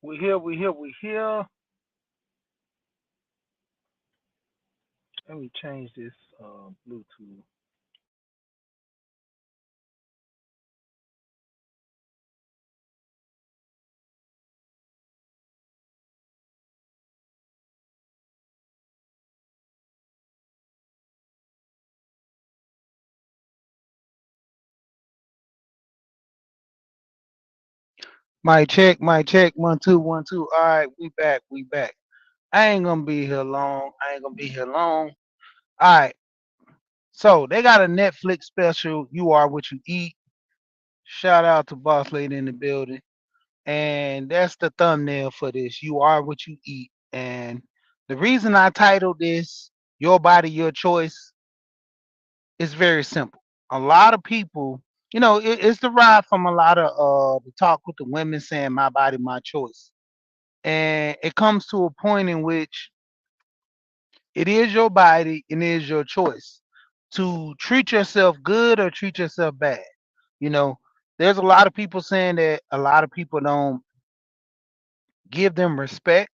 We here, we here, we here. Let me change this Bluetooth. Mic check, 1 2 1 2. All right, we back, we back. I ain't gonna be here long. I ain't gonna be here long. All right, so they got a Netflix special. You are what you eat. Shout out to Boss Lady in the building, and that's the thumbnail for this. You are what you eat, and the reason I titled this "Your Body, Your Choice" is very simple. A lot of people, it's derived from a lot of the talk with the women saying "my body, my choice." And it comes to a point in which it is your body and it is your choice to treat yourself good or treat yourself bad. You know, there's a lot of people saying that a lot of people don't give them respect.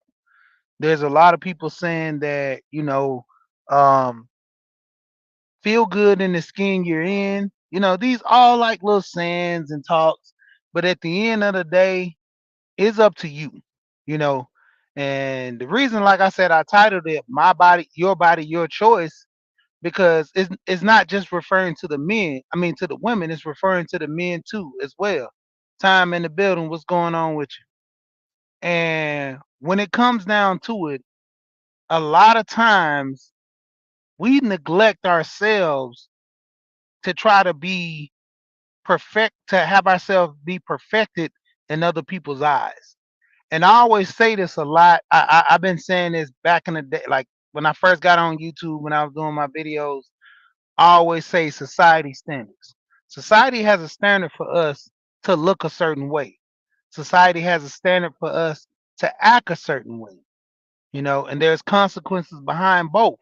There's a lot of people saying that, um, feel good in the skin you're in. These all like little sayings and talks, but at the end of the day, it's up to you, you know. And the reason, like I said, I titled it Body, Your Choice," because it's not just referring to the men, I mean to the women, it's referring to the men too as well. Time in the building, what's going on with you? And when it comes down to it, a lot of times we neglect ourselves to try to be to have ourselves be perfected in other people's eyes. And I always say this a lot. I've been saying this back in the day, like when I first got on YouTube, when I was doing my videos. I always say society standards. Society has a standard for us to look a certain way. Society has a standard for us to act a certain way, and there's consequences behind both.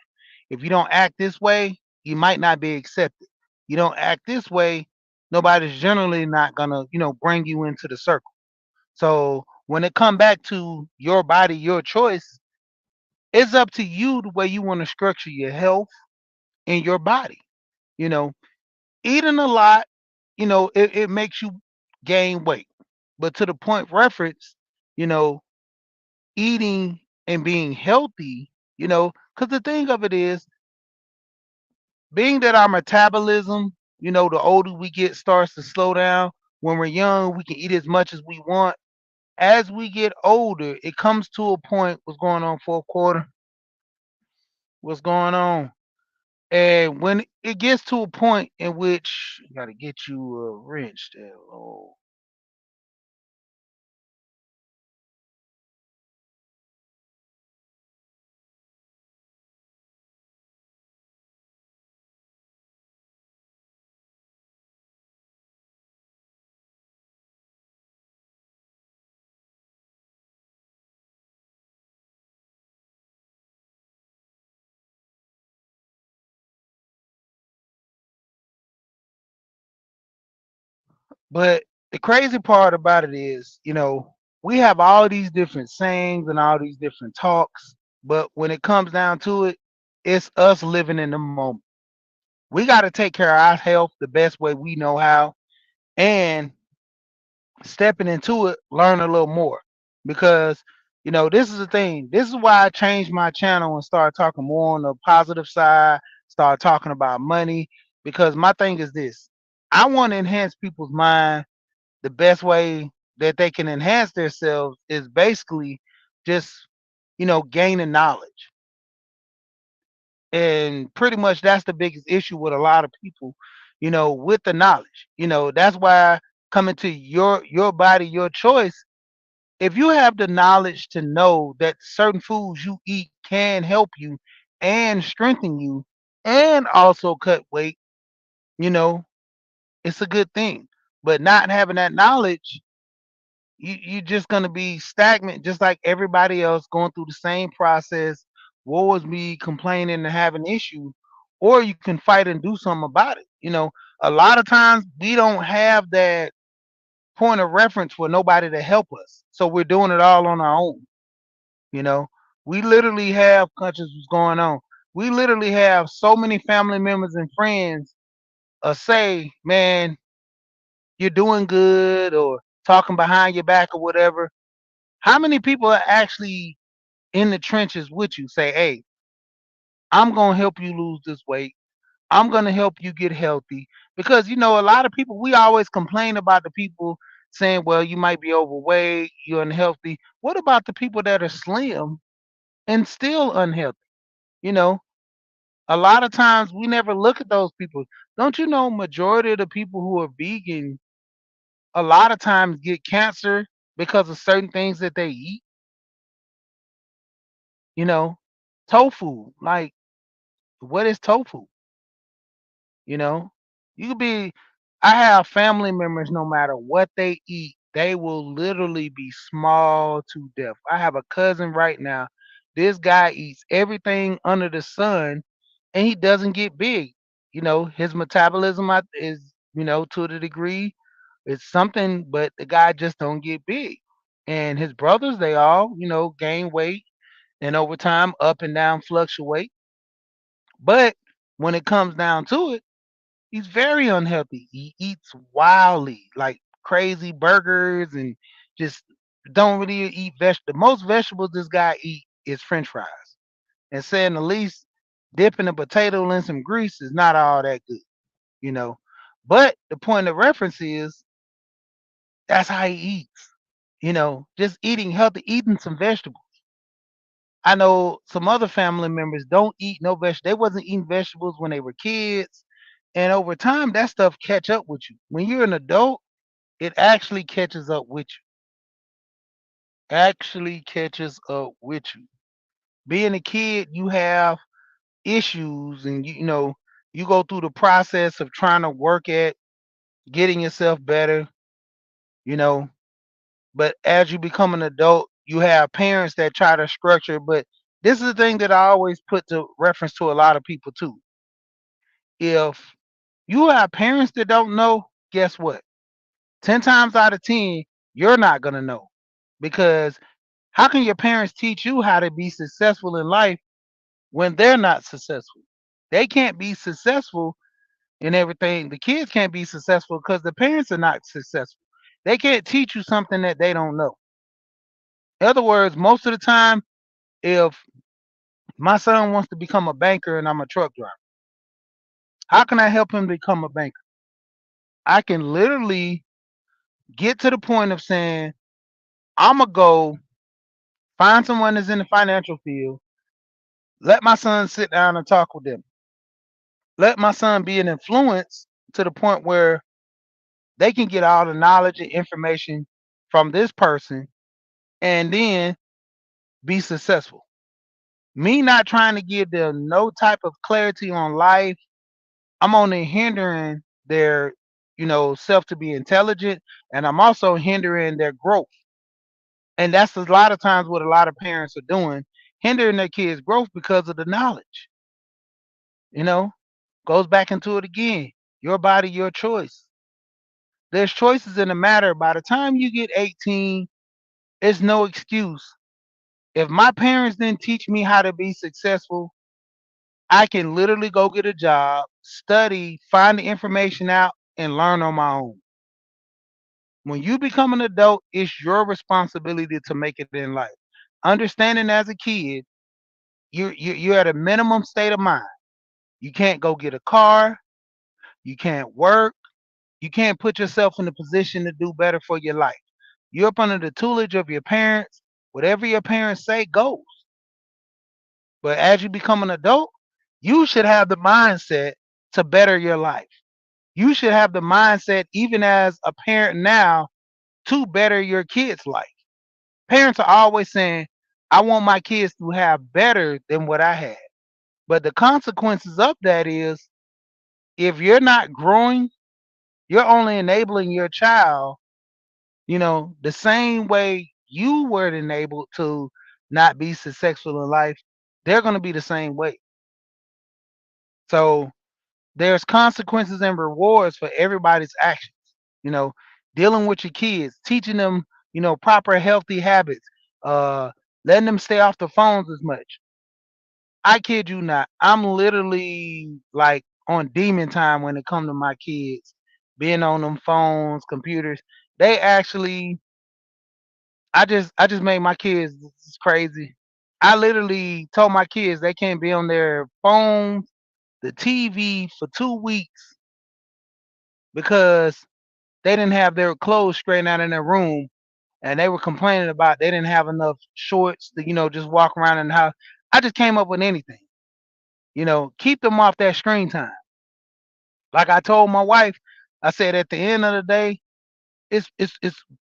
If you don't act this way, you might not be accepted. You don't act this way, nobody's generally not gonna, bring you into the circle. So when it come back to your body, your choice, it's up to you the way you want to structure your health and your body. You know, Eating a lot, it makes you gain weight. But to the point reference, you know, eating and being healthy, because the thing of it is, being that our metabolism, the older we get, starts to slow down. When we're young, we can eat as much as we want. As we get older, it comes to a point. What's going on, fourth quarter? What's going on? And when it gets to a point in which you got to get you a wrench there. Oh, but the crazy part about it is, we have all these different sayings and all these different talks, but when it comes down to it, it's us living in the moment. We got to take care of our health the best way we know how, and stepping into it, learn a little more. Because, this is the thing. This is why I changed my channel and started talking more on the positive side, start talking about money. Because my thing is this: I want to enhance people's mind. The best way that they can enhance themselves is basically just, gaining knowledge. And pretty much that's the biggest issue with a lot of people, with the knowledge. That's why coming to your body, your choice. If you have the knowledge to know that certain foods you eat can help you and strengthen you and also cut weight, you know, it's a good thing. But not having that knowledge, you're just gonna be stagnant, just like everybody else going through the same process. Woe is me, complaining and having issue, or you can fight and do something about it. A lot of times we don't have that. point of reference for nobody to help us. So we're doing it all on our own. You know, we literally have countries what's going on. We literally have so many family members and friends say, man, you're doing good or talking behind your back or whatever. How many people are actually in the trenches with you say, hey, I'm going to help you lose this weight. I'm going to help you get healthy. Because, a lot of people, we always complain about the people saying, well, you might be overweight, you're unhealthy. What about the people that are slim and still unhealthy? You know, a lot of times we never look at those people. Don't you know majority of the people who are vegan a lot of times get cancer because of certain things that they eat? You know, tofu. Like, what is tofu? You know, you could be. I have family members. No matter what they eat, they will literally be small to death. I have a cousin right now. This guy eats everything under the sun, and he doesn't get big. His metabolism is to the degree it's something, but the guy just don't get big. And his brothers, they all gain weight, and over time, up and down fluctuate. But when it comes down to it, he's very unhealthy. He eats wildly, like crazy burgers, and just don't really eat The most vegetables this guy eat is French fries. And saying the least, dipping a potato in some grease is not all that good, you know. But the point of reference is that's how he eats. Just eating healthy, eating some vegetables. I know some other family members don't eat no veg. They wasn't eating vegetables when they were kids, and over time, that stuff catch up with you. When you're an adult, it actually catches up with you. Actually catches up with you. Being a kid, you have issues, and you go through the process of trying to work at getting yourself better. You know, but as you become an adult, you have parents that try to structure. But this is the thing that I always put to reference to a lot of people too. If you have parents that don't know, guess what? 10 times out of 10, you're not going to know. Because how can your parents teach you how to be successful in life when they're not successful? They can't be successful in everything. The kids can't be successful because the parents are not successful. They can't teach you something that they don't know. In other words, most of the time, if my son wants to become a banker and I'm a truck driver, how can I help him become a banker? I can literally get to the point of saying, I'm going to go find someone that's in the financial field, let my son sit down and talk with them. Let my son be an influence to the point where they can get all the knowledge and information from this person and then be successful. Me not trying to give them no type of clarity on life, I'm only hindering their, self to be intelligent, and I'm also hindering their growth. And that's a lot of times what a lot of parents are doing, hindering their kids' growth because of the knowledge. You know, goes back into it again. Your body, your choice. There's choices in the matter. By the time you get 18, it's no excuse. If my parents didn't teach me how to be successful, I can literally go get a job, study, find the information out, and learn on my own. When you become an adult, it's your responsibility to make it in life. Understanding as a kid, you're at a minimum state of mind. You can't go get a car, you can't work, you can't put yourself in a position to do better for your life. You're up under the tutelage of your parents. Whatever your parents say goes. But as you become an adult, you should have the mindset to better your life. You should have the mindset, even as a parent now, to better your kids' life. Parents are always saying, I want my kids to have better than what I had. But the consequences of that is if you're not growing, you're only enabling your child, the same way you were enabled to not be successful in life, they're going to be the same way. So there's consequences and rewards for everybody's actions. You know, dealing with your kids, teaching them, proper healthy habits, uh, letting them stay off the phones as much. I kid you not. I'm literally like on demon time when it comes to my kids being on them phones, computers. They actually, I just made my kids, this is crazy. I literally told my kids they can't be on their phones, the TV for 2 weeks because they didn't have their clothes straightened out in their room, and they were complaining about they didn't have enough shorts to, just walk around in the house. I just came up with anything, keep them off that screen time. Like I told my wife, I said at the end of the day, it's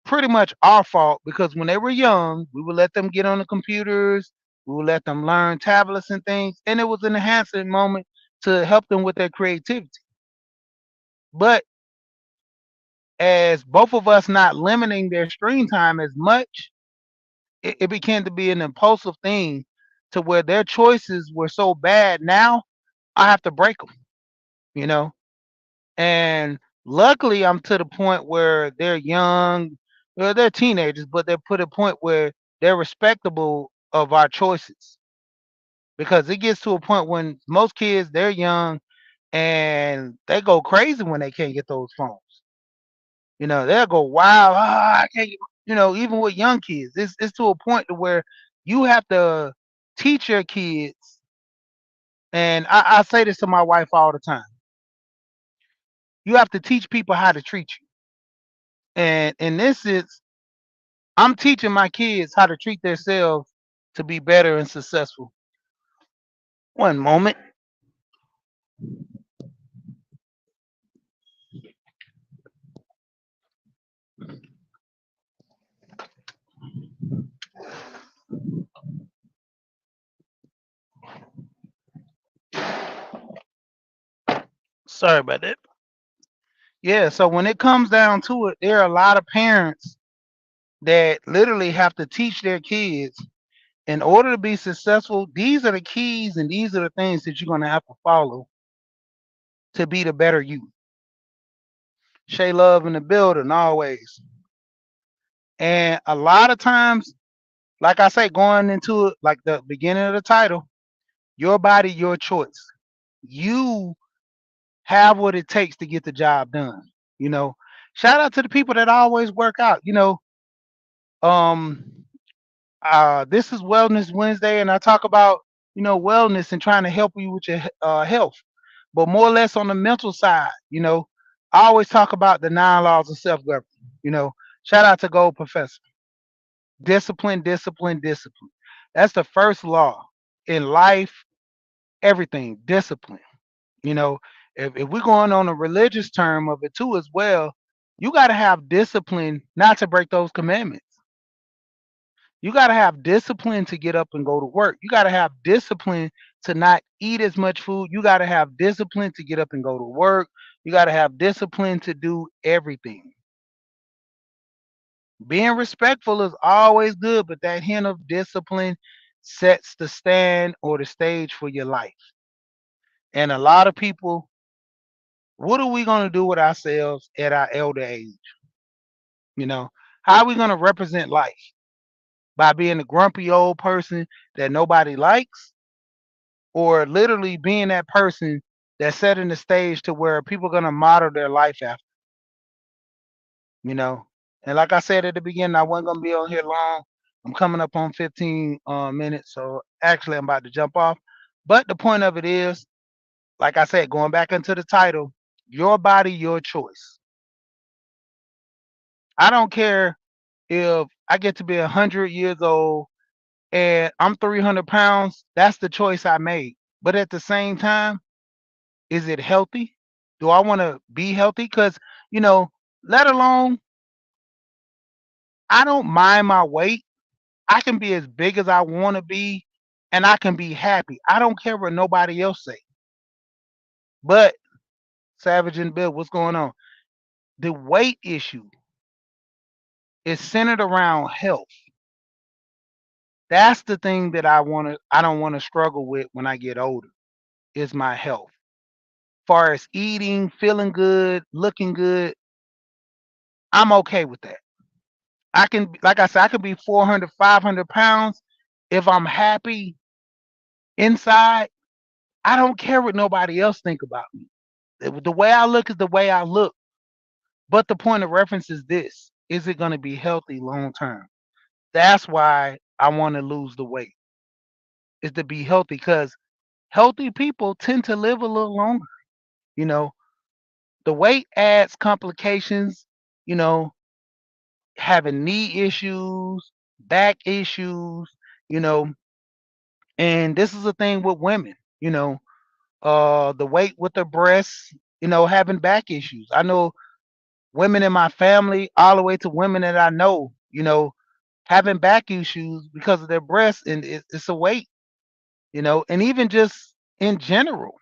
pretty much our fault because when they were young, we would let them get on the computers, we would let them learn tablets and things, and it was an enhancement moment to help them with their creativity. But as both of us not limiting their screen time as much, it began to be an impulsive thing to where their choices were so bad. Now I have to break them, you know. And luckily, I'm to the point where they're young, well, they're teenagers, but they're put a point where they're respectable of our choices. Because it gets to a point when most kids they're young and they go crazy when they can't get those phones. They'll go wild. Ah, I can't get, even with young kids, it's to a point to where you have to teach your kids. And I say this to my wife all the time. You have to teach people how to treat you. And in this is I'm teaching my kids how to treat themselves to be better and successful. One moment. Sorry about that. Yeah, so when it comes down to it, there are a lot of parents that literally have to teach their kids in order to be successful. These are the keys and these are the things that you're going to have to follow to be the better you. Shay Love in the building always. And a lot of times, like I say, going into it, like the beginning of the title, your body, your choice. You have what it takes to get the job done. You know, shout out to the people that always work out. Um, this is Wellness Wednesday, and I talk about wellness and trying to help you with your health, but more or less on the mental side. I always talk about the 9 laws of self government. You know, shout out to Gold Professor. Discipline, discipline, discipline. That's the first law in life. Everything discipline. You know, if we're going on a religious term of it too as well, you got to have discipline not to break those commandments. You got to have discipline to get up and go to work. You got to have discipline to not eat as much food. You got to have discipline to get up and go to work. You got to have discipline to do everything. Being respectful is always good, but that hint of discipline sets the stand or the stage for your life. And a lot of people, what are we going to do with ourselves at our elder age? You know, how are we going to represent life? By being a grumpy old person that nobody likes, or literally being that person that's setting the stage to where people are going to model their life after, you know? And like I said at the beginning, I wasn't going to be on here long. I'm coming up on 15 minutes. So actually, I'm about to jump off. But the point of it is, like I said, going back into the title, your body, your choice. I don't care if I get to be 100 years old and I'm 300 pounds, that's the choice I made. But at the same time, is it healthy? Do I want to be healthy? Because, you know, let alone, I don't mind my weight. I can be as big as I want to be and I can be happy. I don't care what nobody else say. But Savage and Bill, what's going on? The weight issue is centered around health. That's the thing that I don't want to struggle with when I get older is my health. Far as eating, feeling good, looking good, I'm okay with that. I can, like I said, I could be 400, 500 pounds. If I'm happy inside, I don't care what nobody else think about me. The way I look is the way I look. But the point of reference is this: is it going to be healthy long term? That's why I want to lose the weight. Is to be healthy because healthy people tend to live a little longer. You know, the weight adds complications. You know, having knee issues, back issues. You know, and this is a thing with women. The weight with their breasts. Having back issues. I know women in my family, all the way to women that I know. Having back issues because of their breasts, and it's a weight. And even just in general,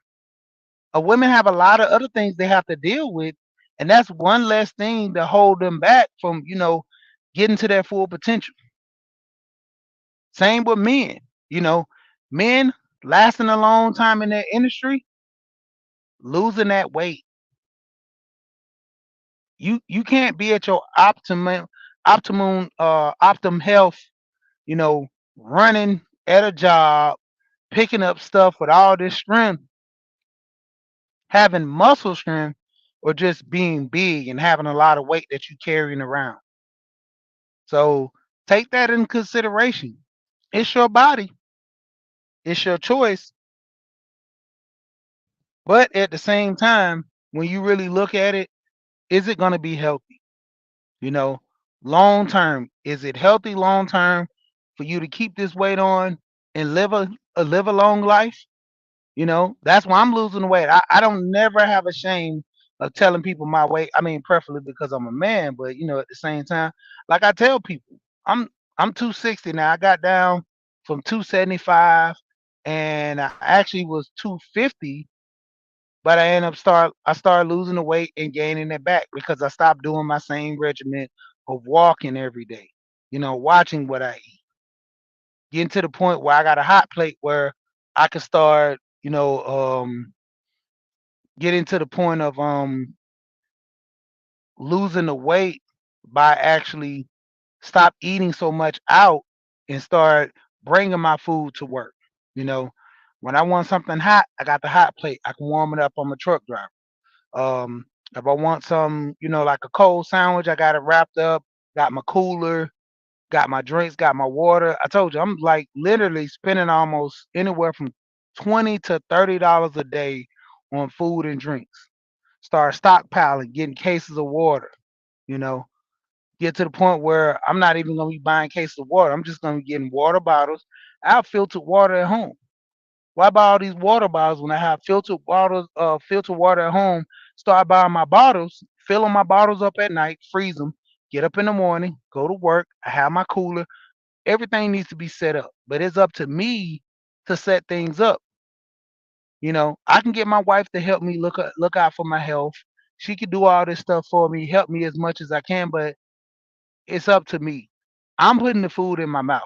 women have a lot of other things they have to deal with, and that's one less thing to hold them back from getting to their full potential. Same with men. You know, men lasting a long time in their industry, losing that weight. You can't be at your optimum health, you know, running at a job, picking up stuff with all this strength, having muscle strength, or just being big and having a lot of weight that you carrying around. So take that in consideration. It's your body, it's your choice, but at the same time, when you really look at it, is it going to be healthy? You know, long term, is it healthy long term for you to keep this weight on and live a long life? That's why I'm losing the weight. I don't never have a shame of telling people my weight. I mean, preferably because I'm a man, but at the same time, like I tell people, I'm I'm 260 now. I got down from 275, and I actually was 250, but I started losing the weight and gaining it back because I stopped doing my same regimen of walking every day. Watching what I eat, getting to the point where I got a hot plate where I could start, getting to the point of losing the weight by actually stop eating so much out and start bringing my food to work. You know, when I want something hot, I got the hot plate. I can warm it up on my truck driver. Um, if I want some, like a cold sandwich, I got it wrapped up. Got my cooler, got my drinks, got my water. I told you, I'm like literally spending almost anywhere from $20 to $30 a day on food and drinks. Start stockpiling, getting cases of water. You know, get to the point where I'm not even gonna be buying cases of water. I'm just gonna be getting water bottles. I have filtered water at home. Why buy all these water bottles when I have filtered water at home? Start buying my bottles, filling my bottles up at night, freeze them, get up in the morning, go to work. I have my cooler. Everything needs to be set up, but it's up to me to set things up. I can get my wife to help me look out for my health. She can do all this stuff for me, help me as much as I can, but it's up to me. I'm putting the food in my mouth.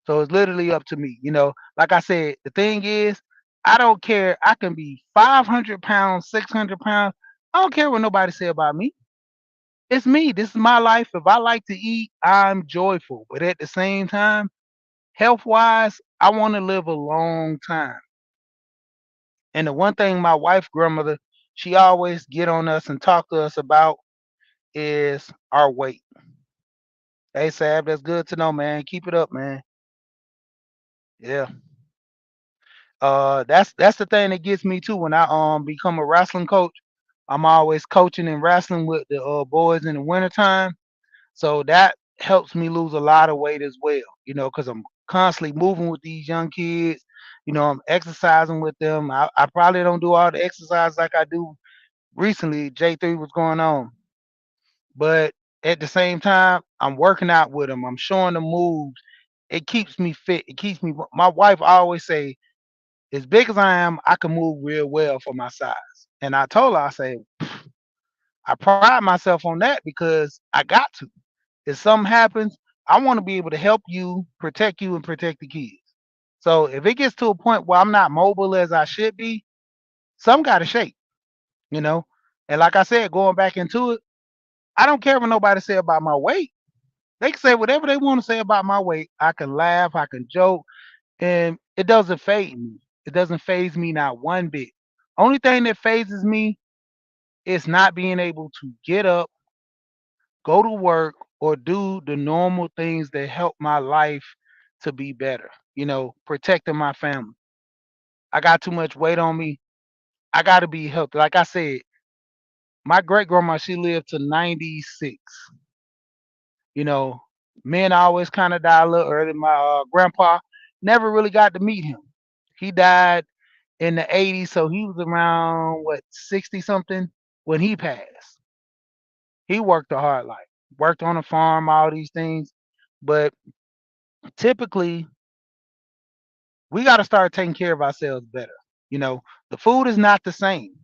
So it's literally up to me. Like I said, the thing is, I don't care. I can be 500 pounds, 600 pounds. I don't care what nobody say about me. It's me. This is my life. If I like to eat, I'm joyful. But at the same time, health wise, I want to live a long time. And the one thing my wife, grandmother, she always get on us and talk to us about is our weight. Hey, Sab, that's good to know, man. Keep it up, man. Yeah. That's the thing that gets me too when I become a wrestling coach. I'm always coaching and wrestling with the boys in the wintertime. So that helps me lose a lot of weight as well, because I'm constantly moving with these young kids. I'm exercising with them. I probably don't do all the exercise like I do recently. J3 was going on. But at the same time, I'm working out with them. I'm showing them moves. It keeps me fit. It keeps me. My wife always say, as big as I am, I can move real well for my size. And I told her, I say, I pride myself on that because I got to. If something happens, I want to be able to help you, and protect the kids. So if it gets to a point where I'm not mobile as I should be, some got to shake, you know. And like I said, going back into it, I don't care what nobody say about my weight. They can say whatever they want to say about my weight. I can laugh, I can joke, and it doesn't fade me. It doesn't phase me not one bit. Only thing that phases me is not being able to get up, go to work, or do the normal things that help my life to be better. Protecting my family. I got too much weight on me. I got to be healthy. Like I said, my great grandma, she lived to 96. You know, men always kind of die a little early. My grandpa never really got to meet him. He died in the 80s, so he was around what 60 something when he passed. He worked a hard life, worked on a farm, all these things. But typically, we got to start taking care of ourselves better. You know, the food is not the same.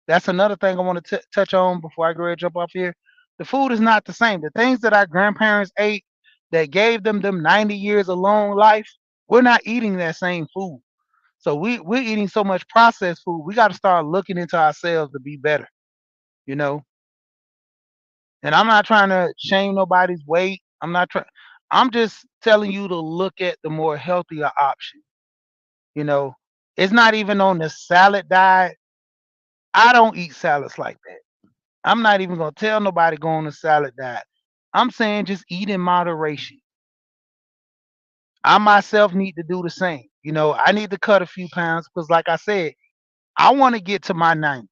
That's another thing I want to touch on before I go ahead and jump off here. The food is not the same. The things that our grandparents ate that gave them 90 years of long life, we're not eating that same food. So we're eating so much processed food. We got to start looking into ourselves to be better, you know. And I'm not trying to shame nobody's weight. I'm not trying. I'm just telling you to look at the more healthier option. You know, it's not even on the salad diet. I don't eat salads like that. I'm not even gonna tell nobody go on a salad diet. I'm saying just eat in moderation. I myself need to do the same. I need to cut a few pounds because, like I said, I want to get to my 90s.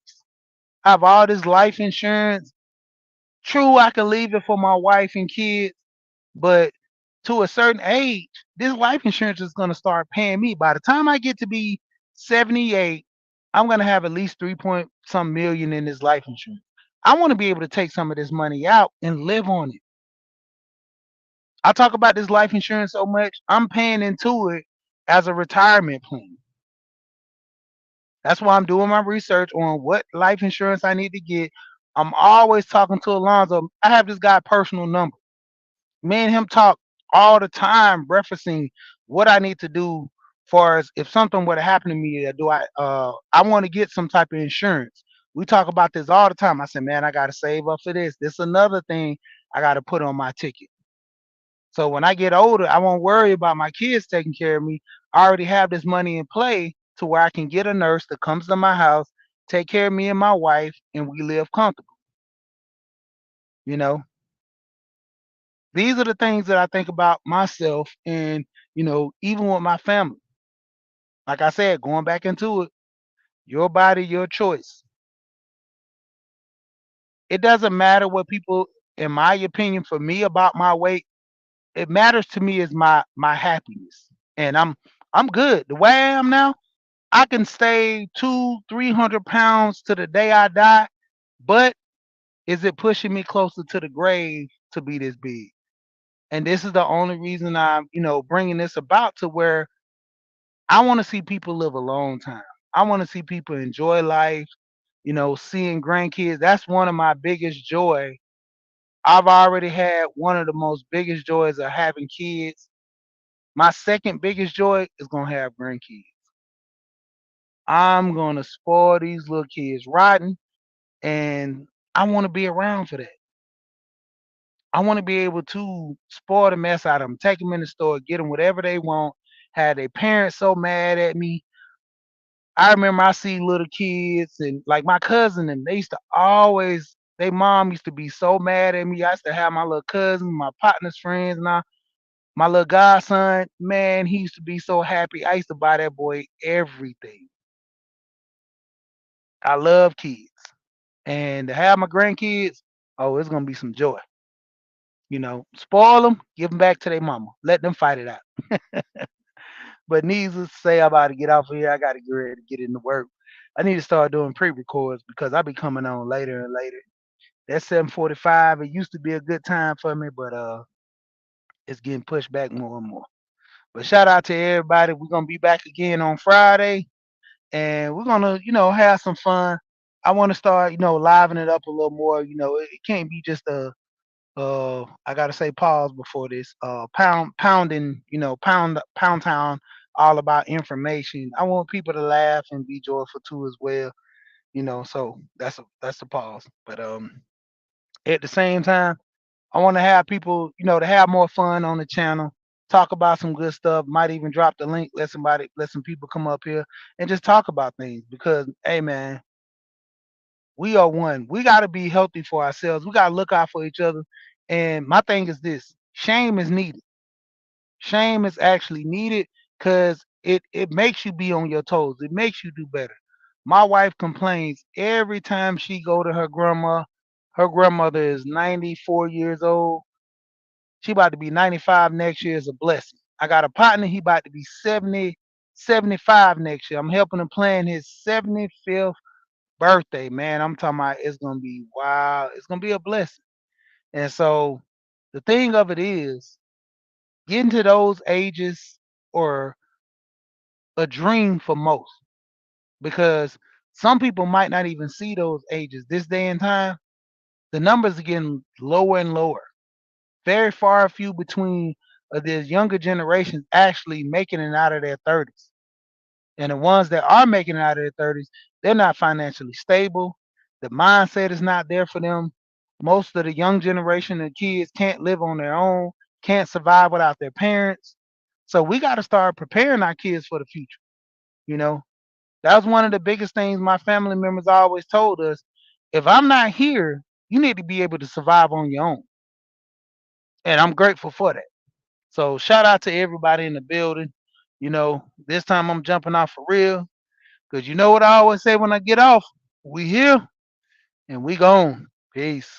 I have all this life insurance. True, I can leave it for my wife and kids, but to a certain age, this life insurance is going to start paying me. By the time I get to be 78, I'm going to have at least 3 point some million in this life insurance. I want to be able to take some of this money out and live on it. I talk about this life insurance so much, I'm paying into it as a retirement plan. That's why I'm doing my research on what life insurance I need to get. I'm always talking to Alonzo. I have this guy personal number. Me and him talk all the time, referencing what I need to do far as if something were to happen to me, I want to get some type of insurance. We talk about this all the time. I said, man, I gotta save up for this. This is another thing I gotta put on my ticket. So when I get older, I won't worry about my kids taking care of me. I already have this money in play to where I can get a nurse that comes to my house, take care of me and my wife, and we live comfortable. You know, these are the things that I think about myself and, even with my family. Like I said, going back into it, your body, your choice. It doesn't matter what people, in my opinion, for me about my weight, it matters to me is my happiness. And I'm good. The way I am now, I can stay 300 pounds to the day I die, but is it pushing me closer to the grave to be this big? And this is the only reason I'm, bringing this about to where I want to see people live a long time. I want to see people enjoy life, seeing grandkids. That's one of my biggest joy. I've already had one of the most biggest joys of having kids. My second biggest joy is gonna have grandkids. I'm gonna spoil these little kids rotten, and I want to be around for that. I want to be able to spoil the mess out of them, take them in the store, get them whatever they want. Had their parents so mad at me. I remember I see little kids and like my cousin, and they used to always. They mom used to be so mad at me. I used to have my little cousin, my partner's friends, and my little godson. Man, he used to be so happy. I used to buy that boy everything. I love kids, and to have my grandkids, oh, it's gonna be some joy. Spoil them, give them back to their mama, let them fight it out. But needless to say, I'm about to get off of here. I got to get ready to get into work. I need to start doing pre-records because I be coming on later and later. That 7:45. It used to be a good time for me, but it's getting pushed back more and more. But shout out to everybody. We're gonna be back again on Friday, and we're gonna, have some fun. I want to start, livening it up a little more. It can't be just I gotta say pause before this. Pounding, pound town, all about information. I want people to laugh and be joyful too as well. So that's the pause. But At the same time, I want to have people, to have more fun on the channel, talk about some good stuff. Might even drop the link, let some people come up here and just talk about things. Because, hey man, we are one. We got to be healthy for ourselves. We got to look out for each other. And my thing is this: shame is needed. Shame is actually needed because it makes you be on your toes. It makes you do better. My wife complains every time she go to her grandma. Her grandmother is 94 years old. She about to be 95 next year. Is a blessing. I got a partner. He about to be 70, 75 next year. I'm helping him plan his 75th birthday. Man, I'm talking about it's gonna be wow. It's gonna be a blessing. And so the thing of it is, getting to those ages or a dream for most, because some people might not even see those ages this day and time. The numbers are getting lower and lower. Very far few between of this younger generations actually making it out of their 30s. And the ones that are making it out of their 30s, they're not financially stable. The mindset is not there for them. Most of the young generation of kids can't live on their own, can't survive without their parents. So we got to start preparing our kids for the future. You know, that was one of the biggest things my family members always told us. If I'm not here, you need to be able to survive on your own. And I'm grateful for that. So shout out to everybody in the building. This time I'm jumping off for real. Cause you know what I always say when I get off? We here and we gone. Peace.